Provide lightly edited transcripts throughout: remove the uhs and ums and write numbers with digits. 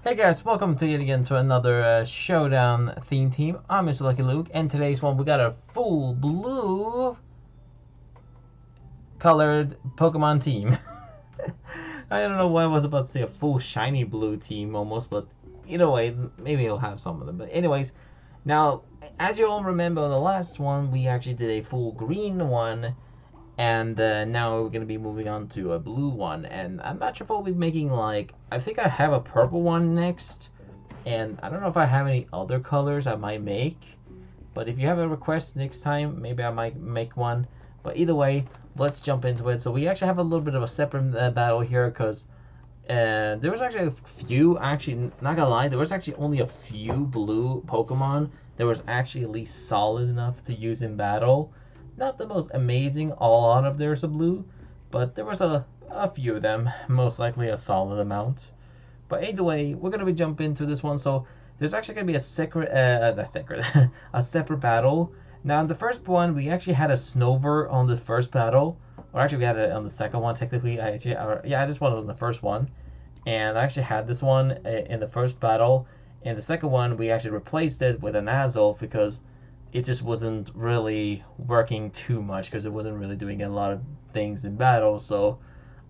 Hey guys, welcome to yet again to another Showdown theme team. I'm Mr. Lucky Luke, and today's one we got a full blue colored Pokemon team. I don't know why I was about to say a full shiny blue team almost, but either way, maybe it'll have some of them. But anyways, now as you all remember on the last one, we actually did a full green one, and now we're gonna be moving on to a blue one. And I'm not sure if I'll be making I think I have a purple one next. And I don't know if I have any other colors I might make. But if you have a request next time, maybe I might make one. But either way, let's jump into it. So we actually have a little bit of a separate battle here because there was actually a few, actually, not gonna lie, there was actually only a few blue Pokemon that was actually at least solid enough to use in battle. Not the most amazing all out of there's a blue, but there was a few of them, most likely a solid amount. But either way, we're gonna be jumping into this one. So there's actually gonna be a a separate battle. Now in the first one, we actually had a Snover on the first battle, or actually we had it on the second one technically. This one was the first one, and I actually had this one in the first battle. In the second one, we actually replaced it with an Azelf because it just wasn't really working too much because it wasn't really doing a lot of things in battle. So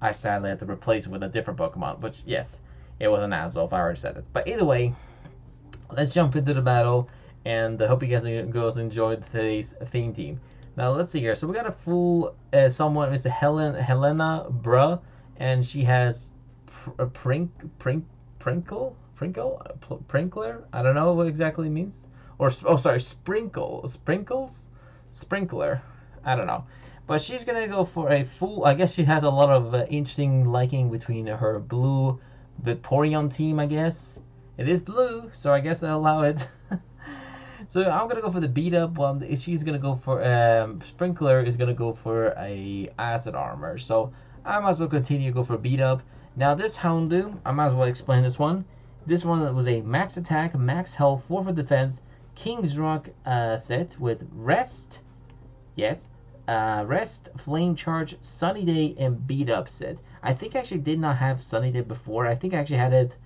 I sadly had to replace it with a different Pokemon, which yes. It was an Azelf, I already said it. But either way, let's jump into the battle, and I hope you guys enjoyed today's theme team. Now, let's see here. So we got a full someone, Mr. Helena Bruh, and she has Prinkler? I don't know what exactly it means. Sprinkler. I don't know. But she's going to go for a full, I guess she has a lot of interesting liking between her blue Vaporeon team, I guess. It is blue, so I guess I'll allow it. So I'm gonna go for the beat up one. She's gonna go for Sprinkler is gonna go for a acid armor. So I might as well continue to go for beat up. Now this Houndoom, I might as well explain this one. This one was a max attack, max health, 4 for defense, King's Rock set with rest. Yes. Rest, Flame Charge, Sunny Day, and Beat Up set. I think I actually did not have Sunny Day before. I think I actually had it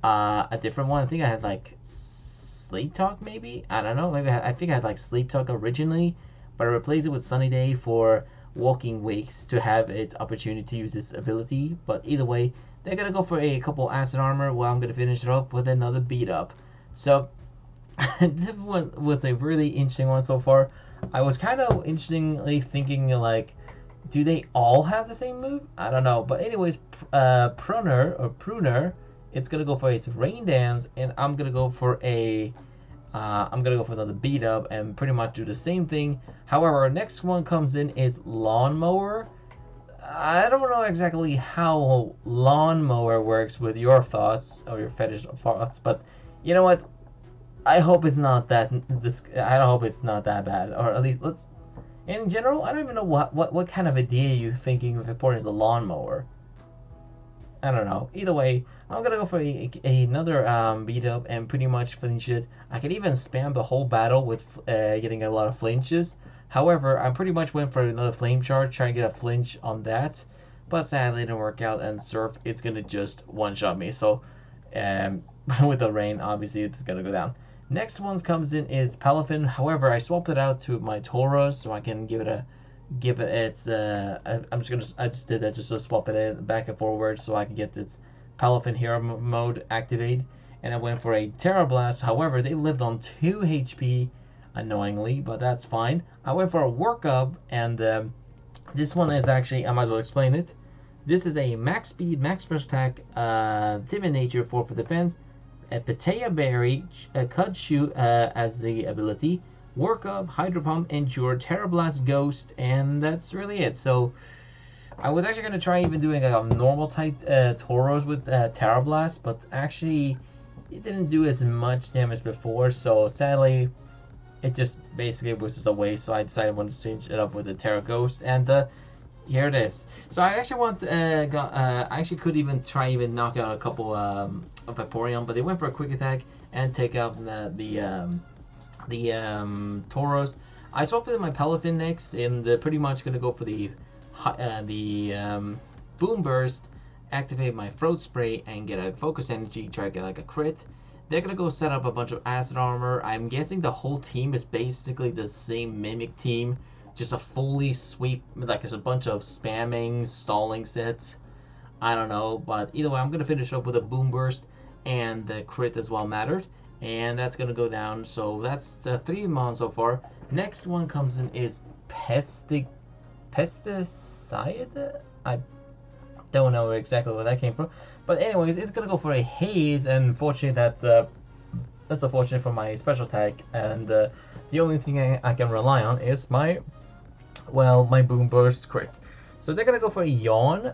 a different one. I think I had like Sleep Talk maybe? I don't know. Maybe I think I had like Sleep Talk originally, but I replaced it with Sunny Day for Walking Wakes to have its opportunity to use this ability. But either way, they're going to go for a couple Acid Armor while I'm going to finish it off with another Beat Up. So this one was a really interesting one so far. I was kind of interestingly thinking, like, do they all have the same move? I don't know. But anyways, Pruner, it's gonna go for its Rain Dance, and I'm gonna go for another beat up and pretty much do the same thing. However, our next one comes in is Lawnmower. I don't know exactly how Lawnmower works with your thoughts or your fetish thoughts, but you know what? I hope it's not that. I hope it's not that bad, or at least let's. In general, I don't even know what kind of idea you're thinking of importing as a lawnmower. I don't know. Either way, I'm gonna go for another beat up and pretty much flinch it. I could even spam the whole battle with getting a lot of flinches. However, I pretty much went for another flame charge, trying to get a flinch on that, but sadly it didn't work out. And Surf, it's gonna just one shot me. So, with the rain, obviously it's gonna go down. Next one comes in is Palafin. However, I swapped it out to my Tauros so I can give it its. I just did that just to swap it in back and forward so I can get its Palafin hero mode activated. And I went for a Terra Blast. However, they lived on 2 HP, annoyingly, but that's fine. I went for a workup, and this one is actually, I might as well explain it. This is a max speed, max special attack, timid nature, 4 for defense. A Pitaya Berry, a Cud Shoe as the ability, Work Up, Hydro Pump, Endure, Terra Blast, Ghost, and that's really it. So I was actually going to try even doing a normal type Tauros with Terra Blast, but actually it didn't do as much damage before, so sadly it just basically was just a waste. So I decided I wanted to change it up with the Terra Ghost, and here it is. So I actually I actually could even try knock out a couple of Vaporeon, but they went for a quick attack and take out the Tauros. I swapped with my Palafin next, and pretty much gonna go for the Boom Burst activate my Throat Spray and get a Focus Energy, try to get like a crit. They're gonna go set up a bunch of Acid Armor. I'm guessing the whole team is basically the same Mimic team, just a fully sweep, like it's a bunch of spamming, stalling sets. I don't know, but either way, I'm gonna finish up with a Boom Burst, and the crit as well mattered, and that's gonna go down. So that's 3 mon so far. Next one comes in is Pesticide. I don't know exactly where that came from, but anyways, it's gonna go for a Haze, and unfortunately that's unfortunate for my special attack, and the only thing I can rely on is my Boom Burst crit. So they're gonna go for a Yawn.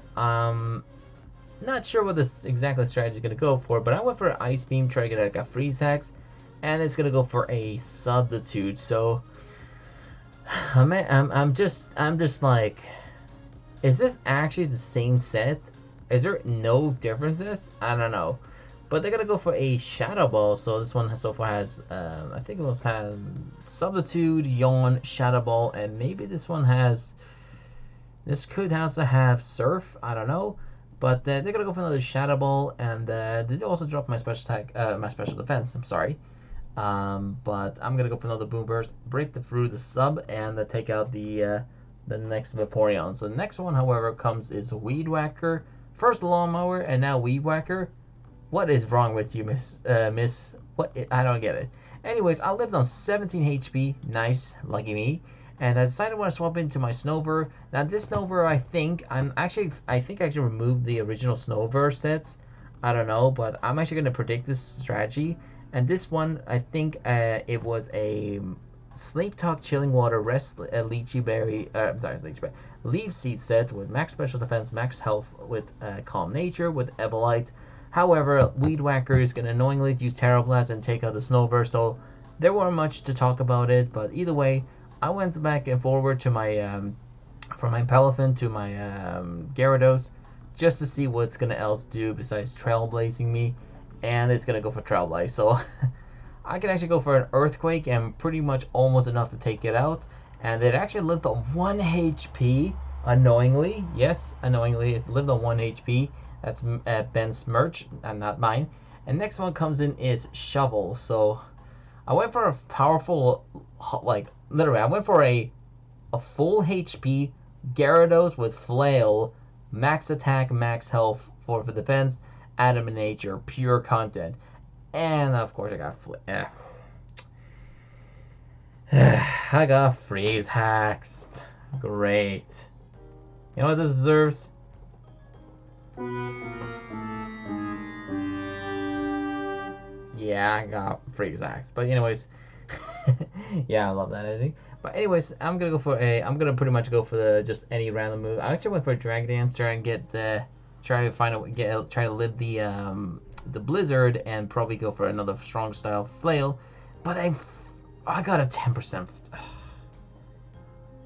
Not sure what this exactly strategy is gonna go for, but I went for an Ice Beam, try to get like a Freeze Hex, and it's gonna go for a Substitute. So I'm just like, is this actually the same set? Is there no differences? I don't know. But they're gonna go for a Shadow Ball. So this one so far has, I think it was has Substitute, Yawn, Shadow Ball, and maybe this one has. This could also have Surf. I don't know. But they're gonna go for another Shadow Ball, and they also drop my special attack, my special defense. I'm sorry. But I'm gonna go for another Boom Burst, break through the sub, and take out the next Vaporeon. So the next one, however, comes is Weed Whacker. First Lawnmower, and now Weed Whacker. What is wrong with you, Miss? What? I don't get it. Anyways, I lived on 17 HP. Nice, lucky me. And I decided I want to swap into my Snover. Now this Snover, I think I actually removed the original Snover sets. I don't know, but I'm actually gonna predict this strategy. And this one, I think it was a Sleep Talk, Chilling Water, Rest, Lychee Berry, Leaf Seed set with max special defense, max health with Calm Nature, with Evolite. However, Weed Whacker is going to annoyingly use Terra Blast and take out the Snover, so there weren't much to talk about it, but either way, I went back and forward to my, from my Palafin to my Gyarados, just to see what's going to else do besides Trailblazing me, and it's going to go for Trailblaze, so I can actually go for an Earthquake and pretty much almost enough to take it out, and it actually lived on 1 HP, annoyingly. Yes, annoyingly, it lived on 1 HP. That's Ben's merch, and not mine. And next one comes in is Shovel. So I went for a powerful, like literally, I went for a full HP Gyarados with Flail, max attack, max health for defense, Adamant Nature, pure content, and of course I got I got Freeze Haxed. Great. You know what this deserves? Yeah, I got Freeze Axe. But anyways, yeah, I love that editing. But anyways, I'm gonna pretty much go for just any random move. I actually went for a Drag Dance, try and try to live the Blizzard, and probably go for another strong style Flail. But I got a 10%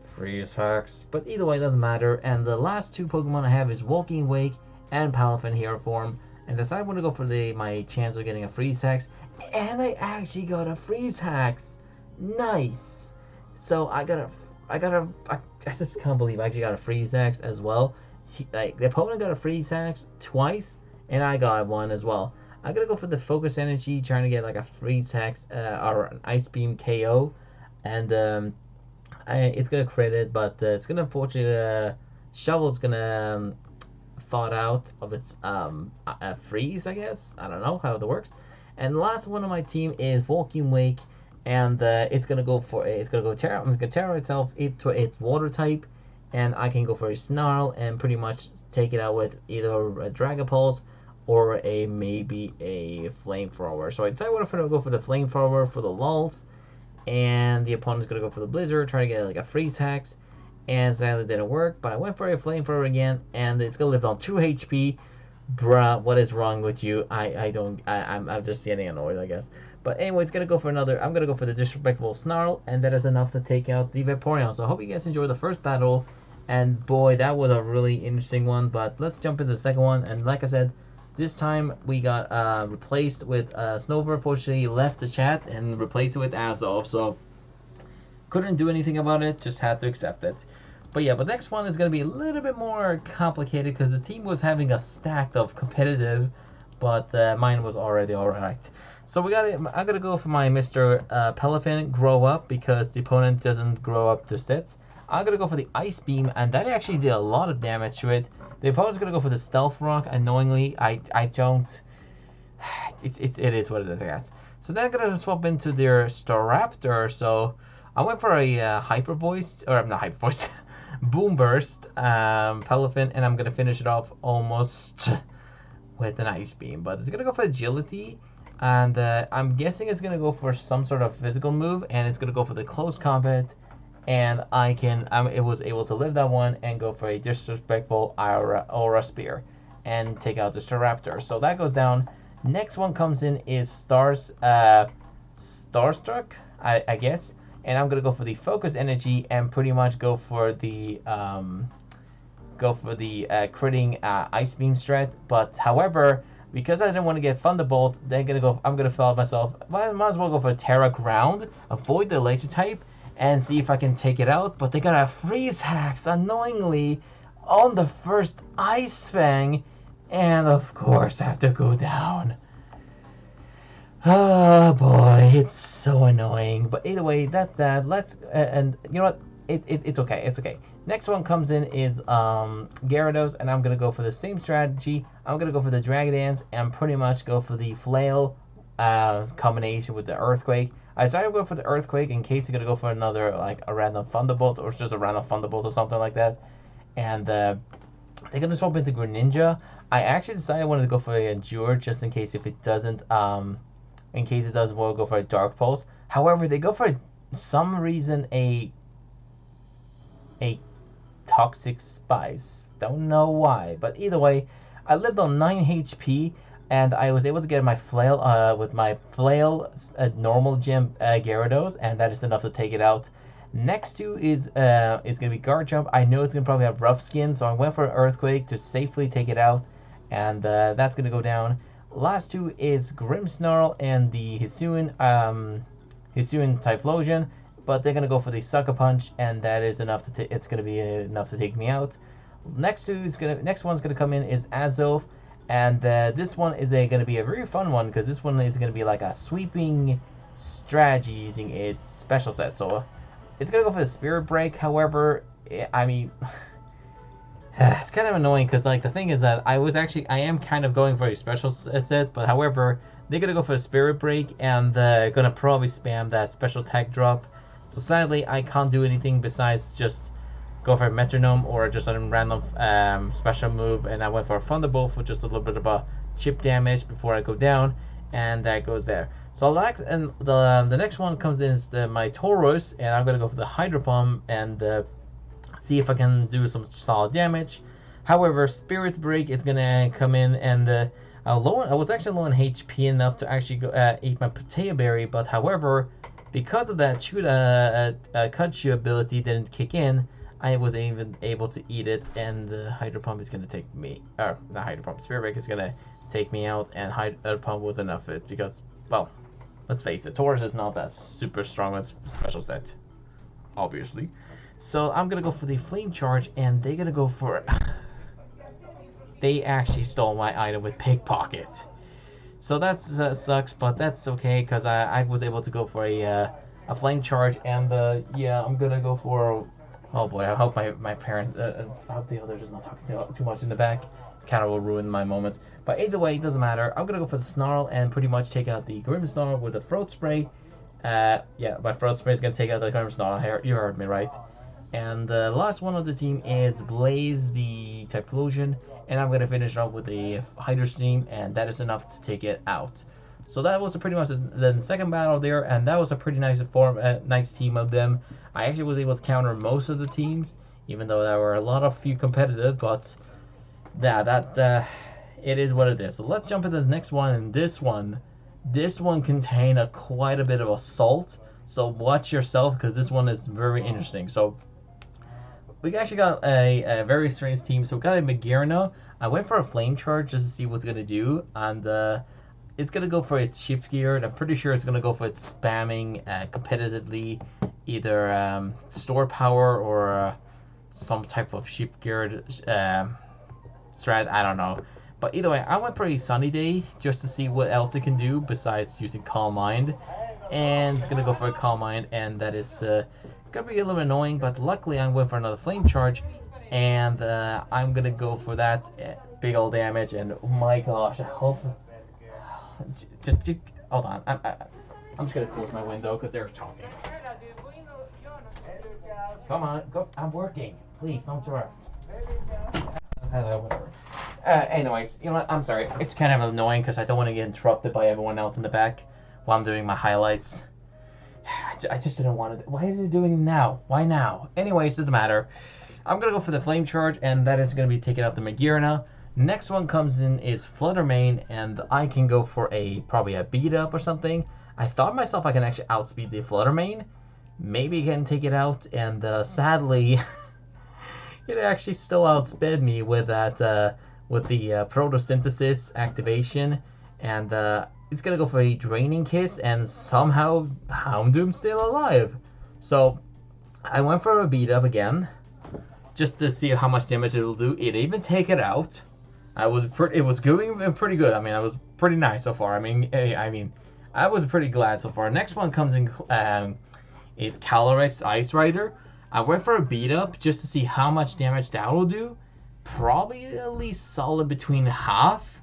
Freeze Hacks. But either way, it doesn't matter. And the last two Pokemon I have is Walking Wake and Palafin Hero Form, and decided I want to go for my chance of getting a Freeze Hex, and I actually got a Freeze Hex. Nice. So I just can't believe I actually got a Freeze Hex as well. Like the opponent got a Freeze Hex twice, and I got one as well. I'm gonna go for the Focus Energy, trying to get like a Freeze Hex or an Ice Beam KO, and it's gonna crit it, but it's gonna unfortunately Shovel's gonna thought out of its freeze, I guess. I don't know how it works. And the last one on my team is Walking Wake, and it's gonna go Terra. I'm gonna Terra itself to its water type, and I can go for a Snarl and pretty much take it out with either a Dragapulse or maybe a Flamethrower. So I decided I'm gonna go for the Flamethrower for the lulz, and the opponent's gonna go for the Blizzard, trying to get like a Freeze Hex. And sadly didn't work, but I went for a Flamethrower again, and it's gonna live on 2 HP. Bruh, what is wrong with you? I'm just getting annoyed, I guess. But anyways, I'm gonna go for the Disrespectful Snarl, and that is enough to take out the Vaporeon. So I hope you guys enjoyed the first battle, and boy, that was a really interesting one. But let's jump into the second one, and like I said, this time we got replaced with Snover. Unfortunately left the chat and replaced it with Azov, so couldn't do anything about it, just had to accept it. But yeah, but next one is going to be a little bit more complicated because the team was having a stack of competitive, but mine was already alright. So I'm going to go for my Mr. Palafin grow up because the opponent doesn't grow up their sets. I'm going to go for the Ice Beam, and that actually did a lot of damage to it. The opponent's going to go for the Stealth Rock. Annoyingly, I don't... It is what it is, I guess. So then I'm going to swap into their Staraptor. So I went for a Hyper Voice, or not Hyper Voice, Boom Burst Palafin, and I'm going to finish it off almost with an Ice Beam. But it's going to go for Agility, and I'm guessing it's going to go for some sort of physical move, and it's going to go for the Close Combat. And it was able to live that one and go for a disrespectful Aura Spear and take out the Staraptor. So that goes down. Next one comes in is Starstruck, I guess. And I'm gonna go for the Focus Energy and pretty much go for the critting Ice Beam strat. But however, because I didn't want to get Thunderbolt, I'm gonna follow myself. Might as well go for Terra Ground, avoid the Electric type, and see if I can take it out. But they got a Freeze Hacks, annoyingly, on the first Ice Fang, and of course I have to go down. Oh boy, it's so annoying. But either way, that's that. And you know what? It's okay. It's okay. Next one comes in is Gyarados, and I'm gonna go for the same strategy. I'm gonna go for the Dragon Dance and pretty much go for the Flail combination with the Earthquake. I decided to go for the Earthquake in case you're gonna go for another like a random Thunderbolt or just a random Thunderbolt or something like that. And they're gonna swap into Greninja. I actually decided I wanted to go for a Endure just in case if it doesn't we'll go for a Dark Pulse. However, they go for some reason a Toxic Spice. Don't know why, but either way, I lived on 9 HP. And I was able to get my Flail with my Flail normal gym Gyarados, and that is enough to take it out. Next two is gonna be Guard Jump. I know it's gonna probably have Rough Skin, so I went for an Earthquake to safely take it out, and that's gonna go down. Last two is Grimmsnarl and the Hisuian Typhlosion, but they're gonna go for the Sucker Punch, and that is enough to it's gonna be enough to take me out. Next one's gonna come in is Azelf. And this one is going to be a very fun one because this one is going to be like a sweeping strategy using its special set. So it's going to go for the Spirit Break. However, I mean, it's kind of annoying because like the thing is that I am kind of going for a special set, but however, they're going to go for a Spirit Break and going to probably spam that special attack drop. So sadly, I can't do anything besides just go for a Metronome or just a random special move, and I went for a Thunderbolt for just a little bit of a chip damage before I go down, and that goes there. So the next one comes in is my Tauros, and I'm gonna go for the Hydro Pump and see if I can do some solid damage. However, Spirit Break is gonna come in, and I was actually low on HP enough to actually go eat my Potato Berry, but however, because of that Cut Shoe ability didn't kick in, I was even able to eat it, and the Hydro Pump is going to take me, or not Hydro Pump, Spirit Break is going to take me out, and Hydro Pump was enough of it, because, well, let's face it, Tauros is not that super strong with special set, obviously. So I'm going to go for the Flame Charge, and they're going to go for, they actually stole my item with Pickpocket. So that sucks, but that's okay, because I was able to go for a Flame Charge, and yeah, I'm going to go for... Oh boy, I hope my parents, I hope the others is not talking too much in the back. Kind of will ruin my moments. But either way, it doesn't matter. I'm going to go for the Snarl and pretty much take out the Grimmsnarl with a Throat Spray. Yeah, my Throat Spray is going to take out the Grimmsnarl. You heard me right. And the last one of the team is Blaze the Typhlosion. And I'm going to finish it off with a Hydro Stream, and that is enough to take it out. So that was pretty much the second battle there, and that was a pretty nice nice team of them. I actually was able to counter most of the teams, even though there were a few competitive, but it is what it is. So let's jump into the next one, and this one contained quite a bit of assault, so watch yourself, because this one is very interesting. So we actually got a very strange team. So we got a Magearna. I went for a Flame Charge just to see what's going to do, and it's going to go for its Shift Gear, and I'm pretty sure it's going to go for its spamming competitively, either Store Power or some type of sheep geared strat. I don't know. But either way, I went for a Sunny Day just to see what else it can do besides using Calm Mind. And it's gonna go for a Calm Mind, and that is gonna be a little annoying. But luckily, I'm going for another Flame Charge, and I'm gonna go for that big old damage. And oh my gosh, I hope. Just hold on. I'm just gonna close my window because they're talking. Come on, go. I'm working. Please don't interrupt. Whatever. Anyways, you know what? I'm sorry. It's kind of annoying because I don't want to get interrupted by everyone else in the back while I'm doing my highlights. I just didn't want to. Why are they doing now? Why now? Anyways, doesn't matter. I'm gonna go for the Flame Charge, and that is gonna be taking out the Magearna. Next one comes in is Fluttermane, and I can go for probably a beat up or something. I thought myself I can actually outspeed the Fluttermane. Maybe I can take it out, and sadly, it actually still outsped me with that with the photosynthesis activation, and it's gonna go for a Draining Kiss, and somehow Houndoom's still alive. So I went for a beat up again, just to see how much damage it'll do. It even take it out. It was going pretty good. I mean, I was pretty nice so far. I mean, I was pretty glad so far. Next one comes in is Calyrex Ice Rider. I went for a beat up just to see how much damage that will do. Probably at least solid between half,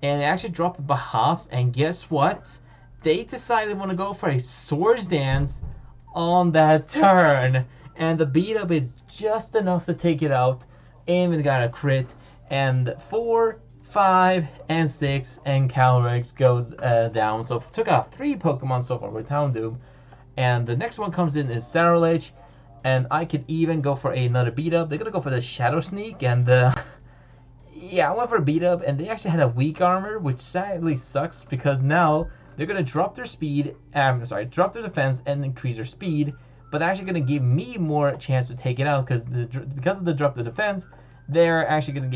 and it actually dropped it by half. And guess what? They decided they want to go for a Swords Dance on that turn, and the beat up is just enough to take it out. And we got a crit. And 4, 5, and 6, and Calyrex goes down. So took out 3 Pokemon so far with Houndoom. And the next one comes in is Sarrowledge, and I could even go for another beat up. They're gonna go for the Shadow Sneak, and yeah, I went for a beat up, and they actually had a weak armor, which sadly sucks because now they're gonna drop their speed. Drop their defense and increase their speed. But they're actually gonna give me more chance to take it out because of the drop the defense. They're actually gonna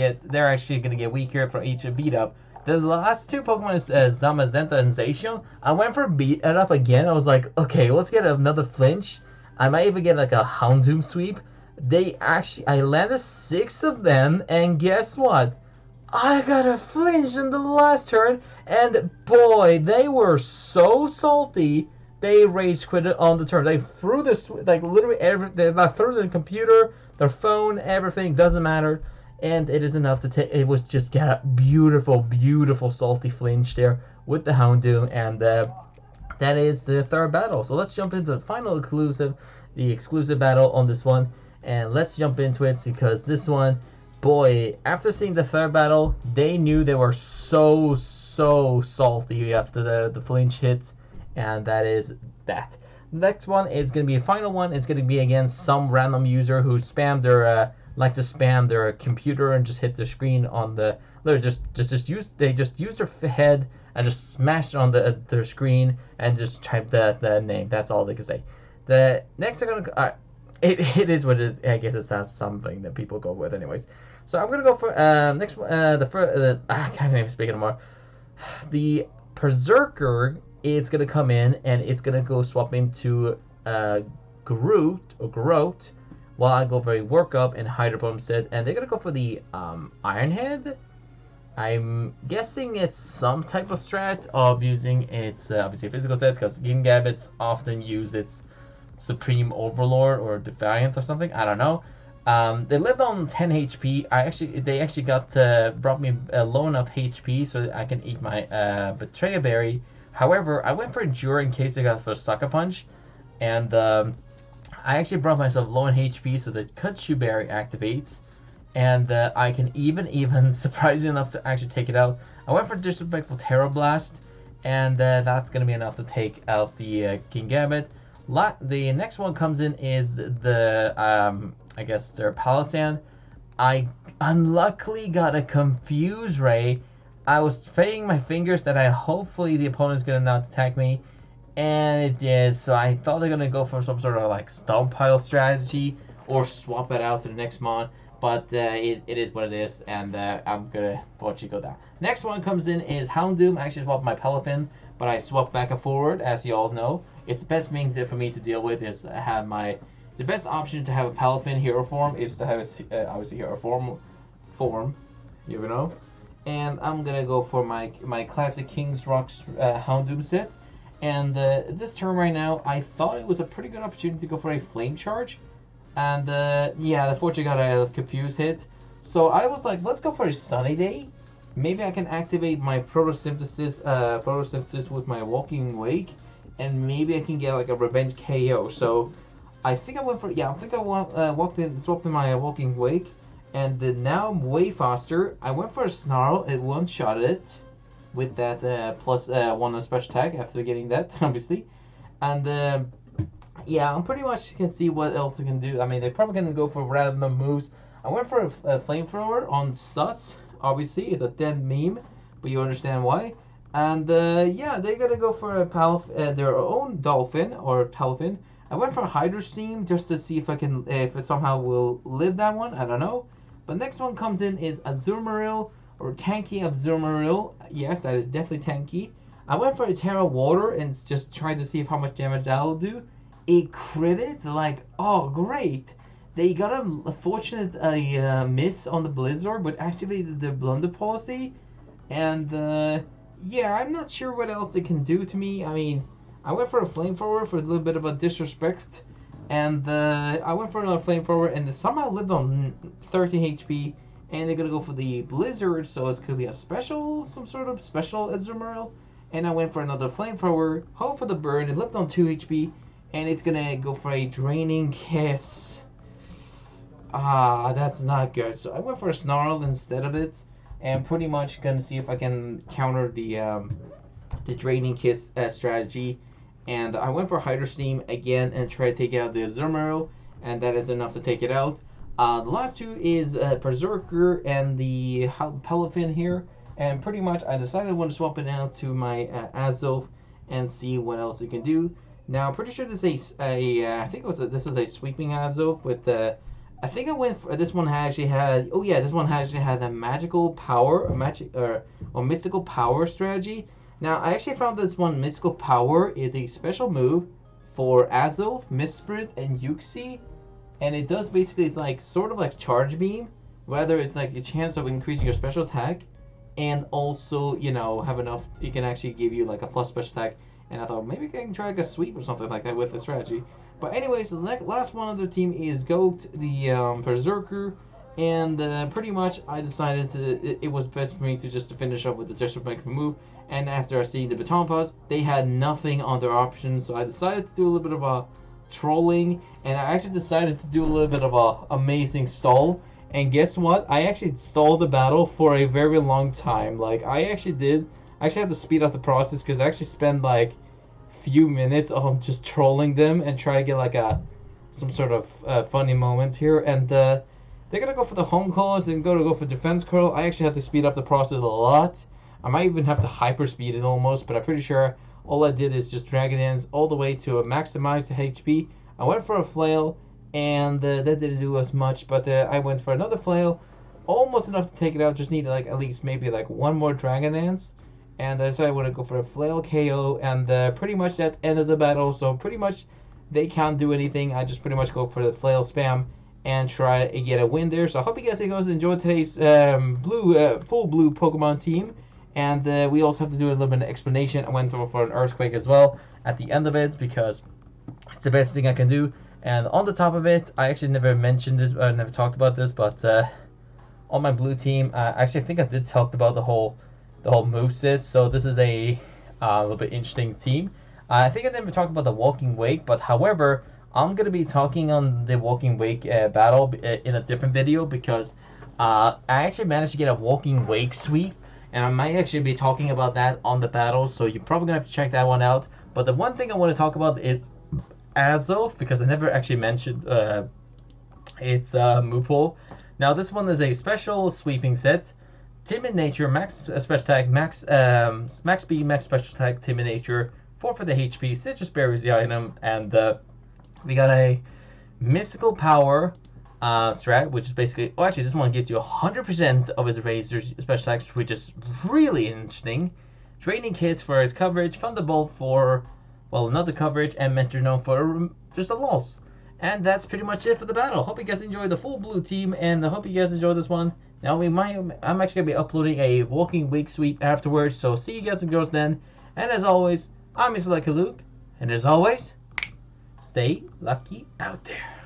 get weaker for each beat up. The last 2 Pokemon is Zamazenta and Zacian. I went for beat it up again. I was like, okay, let's get another flinch. I might even get like a Houndoom sweep. I landed 6 of them, and guess what? I got a flinch in the last turn, and boy, they were so salty. They rage quitted on the turn. They threw their literally everything. They threw their computer, their phone, everything, doesn't matter. And it is enough to take. It was just got a beautiful, beautiful salty flinch there with the Houndoom, and that is the 3rd battle. So let's jump into the final exclusive battle on this one, and let's jump into it because this one, boy, after seeing the 3rd battle, they knew they were so salty after the flinch hits, and that is that. The next one is going to be a final one. It's going to be against some random user who spammed their like to spam their computer and just hit the screen on the. They just use their head and just smashed it on their screen and just type the name. That's all they can say. The next they're gonna. It is what it is. I guess it's not something that people go with, anyways. So I'm gonna go for next one. I can't even speak anymore. The Berserker is gonna come in and it's gonna go swap into Groot, while I go for a Work Up and Hydro Pump set, and they're gonna go for the Iron Head. I'm guessing it's some type of strat of using its obviously physical stats because Gingabbits often use its Supreme Overlord or Defiant or something. I don't know. They lived on 10 HP. They actually brought me low enough HP so that I can eat my Betrayal Berry. However, I went for Endure in case they got for Sucker Punch, and I actually brought myself low in HP so that Kutsu Berry activates, and I can even surprisingly enough to actually take it out. I went for Disrespectful Terror Blast, and that's going to be enough to take out the Gingabbit. The next one comes in is the I guess their Palafin. I unluckily got a Confuse Ray. I was praying my fingers that hopefully the opponent's going to not attack me, and it did. So I thought they're going to go for some sort of like Stompile strategy or swap it out to the next mon. But it is what it is, and I'm going to watch it go down. Next one comes in is Houndoom. I actually swapped my Palafin, but I swapped back and forward, as you all know. It's the best thing for me to deal with is have my the best option to have a Palafin hero form is to have its obviously hero form, you know. And I'm gonna go for my classic King's Rocks Houndoom set. And this turn right now, I thought it was a pretty good opportunity to go for a Flame Charge. And yeah, unfortunately got a confused hit. So I was like, let's go for a Sunny Day. Maybe I can activate my photosynthesis with my Walking Wake, and maybe I can get like a Revenge KO. So I think I went for swapped in my Walking Wake, and now way faster. I went for a Snarl. It one-shot it with that plus one on special attack after getting that, obviously, and yeah, I'm pretty much can see what else we can do. I mean, they're probably gonna go for random moves. I went for a flamethrower on Sus. Obviously, it's a dead meme, but you understand why. And yeah, they're gonna go for a their own Dolphin or Palafin. I went for a Hydro Steam just to see if if it somehow will live that one. I don't know. But next one comes in is Azumarill or Tanky Azumarill. Yes, that is definitely tanky. I went for a Terra Water and just tried to see if how much damage that'll do. It critted, like, oh great. They got a fortunate miss on the Blizzard, but activated the Blunder Policy. And yeah, I'm not sure what else it can do to me. I mean, I went for a Flamethrower for a little bit of a disrespect. And I went for another Flamethrower, and it somehow lived on 13 HP. And they're going to go for the Blizzard, so it's going to be a special, some sort of special Azumarill. And I went for another Flamethrower, hope for the burn, it lived on 2 HP. And it's going to go for a Draining Kiss. Ah, that's not good. So I went for a Snarl instead of it, and pretty much gonna see if I can counter the Draining Kiss strategy. And I went for Hydro Steam again and try to take out the Azumarill, and that is enough to take it out. The last two is Berserker and the Palafin here, and pretty much I decided I want to swap it out to my Azov and see what else it can do. Now I'm pretty sure this is I think this is a sweeping Azov with the. I think I went for this one actually had. Oh yeah, this one actually had a magical power, or mystical power strategy. Now I actually found this one mystical power is a special move for Azov, Misprint, and Yuxi, and it does basically it's like sort of like charge beam, whether it's like a chance of increasing your special attack, and also have enough. It can actually give you like a plus special attack. And I thought maybe I can try like a sweep or something like that with the strategy. But anyways, the last one of the team is Goat, the Berserker, and pretty much I decided that it was best for me to just finish up with the disrespectful move. And after seeing the baton pass, they had nothing on their options, so I decided to do a little bit of a trolling, and I actually decided to do a little bit of a amazing stall. And guess what? I actually stalled the battle for a very long time. Like I actually had to speed up the process because I actually spent like few minutes of just trolling them and try to get like some sort of funny moments here. And they're gonna go for the home calls and go for defense curl. I actually have to speed up the process a lot. I might even have to hyper speed it almost, but I'm pretty sure all I did is just drag it in all the way to maximize the HP. I went for a flail, and that didn't do as much, but I went for another flail, almost enough to take it out. Just needed like at least maybe like one more Dragon Dance. And so I want to go for a flail KO, and pretty much that end of the battle. So pretty much they can't do anything. I just pretty much go for the flail spam and try to get a win there. So I hope you guys enjoyed today's full blue Pokemon team. And we also have to do a little bit of explanation. I went for an Earthquake as well at the end of it because it's the best thing I can do. And on the top of it, I actually never mentioned this, never talked about this, but on my blue team, actually I think I did talk about the whole moveset. So this is a little bit interesting team. I think I never talked about the Walking Wake, but however, I'm going to be talking on the Walking Wake battle in a different video because I actually managed to get a Walking Wake sweep, and I might actually be talking about that on the battle, so you're probably going to have to check that one out. But the one thing I want to talk about is Azov, because I never actually mentioned its Moople. Now this one is a special sweeping set. Timid Nature, max special attack, max speed, max special attack, Timid Nature, 4 for the HP, Citrus Berry is the item, and we got a Mystical Power strat, which is basically, oh actually this one gives you 100% of its Razor's special attacks, which is really interesting. Draining Kiss for its coverage, Thunderbolt for, well, another coverage, and Metronome for just a loss. And that's pretty much it for the battle. Hope you guys enjoyed the full blue team, and I hope you guys enjoyed this one. Now I'm actually gonna be uploading a walking wake sweep afterwards, so see you guys and girls then. And as always, I'm Mr. Lucky Luke, and as always, stay lucky out there.